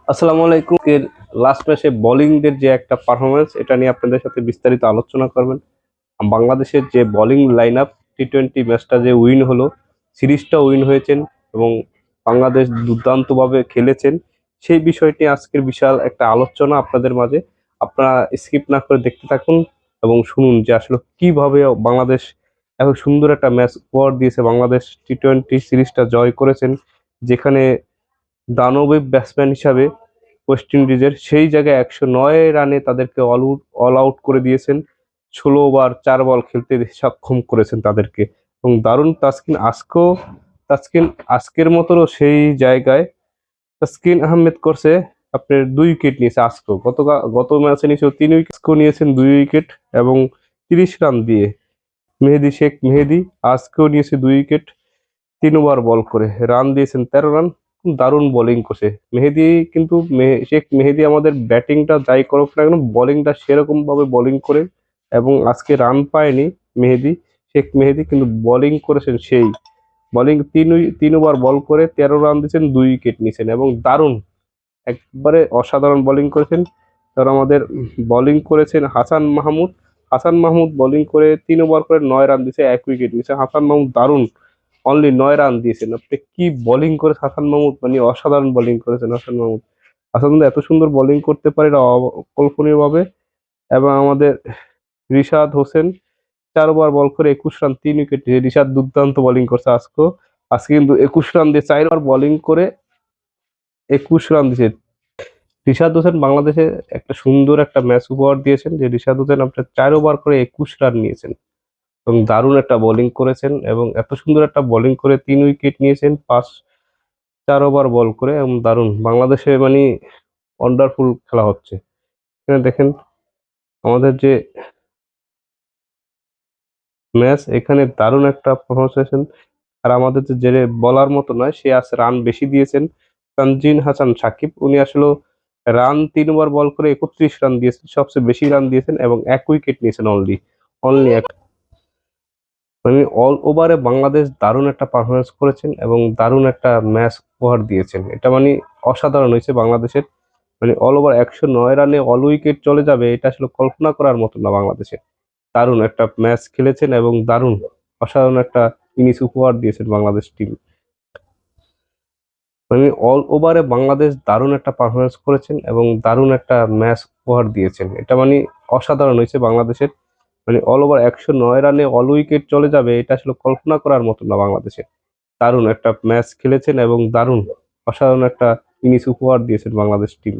আসসালামু আলাইকুম। এর লাস্ট ম্যাচে বোলিংদের যে একটা পারফরমেন্স এটা নিয়ে আপনাদের সাথে বিস্তারিত আলোচনা করবেন। বাংলাদেশের যে বোলিং লাইন আপ, টি-20 ম্যাচটা যে উইন হলো, সিরিজটা উইন হয়েছেন এবং বাংলাদেশ দুর্দান্তভাবে খেলেছেন, সেই বিষয়টি আজকের বিশাল একটা আলোচনা আপনাদের মাঝে। আপনারা স্কিপ না করে দেখতে থাকুন এবং শুনুন যে আসলে কিভাবে বাংলাদেশ এত সুন্দর একটা ম্যাচ উপহার দিয়েছে। বাংলাদেশ টি-20 সিরিজটা জয় করেছেন, যেখানে দানবে ব্যাটসম্যান হিসাবে ওয়েস্ট ইন্ডিজের সেই জায়গায় 109 রানে তাদেরকে অল আউট করে দিয়েছেন। 16 ওভার 4 বল খেলতে সক্ষম করেছেন তাদেরকে এবং দারুণ তাসকিন আজকের মতোও সেই জায়গায় তাসকিন আহমেদ করছে আপনার 2 উইকেট নিয়েছে। আজকেও গত ম্যাচে নিয়েছে 3 উইকেট, নিয়েছেন 2 উইকেট এবং 30 রান দিয়ে। মেহেদি আজকেও নিয়েছে 2 উইকেট, 3 ওভার বল করে রান দিয়েছেন 13 রান। দারুণ বোলিং করছে মেহেদি। কিন্তু শেখ মেহেদি আমাদের ব্যাটিংটা যাই করুক না কেন, বোলিংটা সেরকম ভাবে বোলিং করে এবং আজকে রান পায়নি শেখ মেহেদি, কিন্তু বোলিং করেছেন সেই বোলিং। 3 ওভার বল করে 13 রান দিয়েছেন, 2 উইকেট নিয়েছেন এবং দারুণ একবারে অসাধারণ বোলিং করেছেন। তার আমাদের বোলিং করেছেন হাসান মাহমুদ বোলিং করে 3 ওভার করে 9 রান দিয়েছে, 1 উইকেট নিয়েছে হাসান মাহমুদ। দারুণ, অনলি 9 রান দিয়েছেন। আপনি কি বোলিং করে হাসান মাহমুদ, মানে অসাধারণ বোলিং করেছেন হাসান মাহমুদ এত সুন্দর বোলিং করতে পারে এটা অকল্পনীয় ভাবে। এবং আমাদের রিশাদ হোসেন 4 ওভার বল করে 21 রান, 3 উইকেট নিয়ে রিশাদ দুর্দান্ত বোলিং করছে আজকে কিন্তু 21 রান দিয়ে 4 ওভার বোলিং করে 21 রান দিয়েছে রিশাদ হোসেন। বাংলাদেশে একটা সুন্দর একটা ম্যাচ উপহার দিয়েছেন যে রিশাদ হোসেন আপনার 4 ওভার করে 21 রান নিয়েছেন এবং দারুণ একটা বোলিং করেছেন এবং এত সুন্দর একটা বোলিং করে 3 উইকেট নিয়েছেন 4 ওভার বল করে এবং দারুণ। বাংলাদেশে মানে ওয়ান্ডারফুল খেলা হচ্ছে। এখানে দেখেন আমাদের যে ম্যাচ, এখানে দারুণ একটা পারফরমেন্স হয়েছেন। আর আমাদের যে বলার মতো নয়, সে আছে রান বেশি দিয়েছেন তানজিন হাসান সাকিব। উনি আসলে রান 3 ওভার বল করে 31 রান দিয়েছেন, সবচেয়ে বেশি রান দিয়েছেন এবং 1 উইকেট নিয়েছেন অনলি অনলি মানে অল ওভারে বাংলাদেশ দারুণ একটা পারফরমেন্স করেছেন এবং দারুণ একটা ম্যাচ উপহার দিয়েছেন। এটা মানে অসাধারণ হয়েছে বাংলাদেশের। মানে অল ওভার 109 রানে অল উইকেট চলে যাবে, এটা আসলে কল্পনা করার মতো না বাংলাদেশে। দারুণ একটা ম্যাচ খেলেছেন এবং দারুণ অসাধারণ একটা ইনিংস উপহার দিয়েছেন বাংলাদেশ টিম। মানে অল ওভারে বাংলাদেশ দারুণ একটা পারফরমেন্স করেছেন এবং দারুণ একটা ম্যাচ উপহার দিয়েছেন। এটা মানে অসাধারণ হয়েছে বাংলাদেশের। মানে অল ওভার 109 রানে অল উইকেট চলে যাবে, এটা আসলে কল্পনা করার মতো না বাংলাদেশে। দারুণ একটা ম্যাচ খেলেছেন এবং দারুণ অসাধারণ একটা ইনিংস উপহার দিয়েছেন বাংলাদেশ টিম।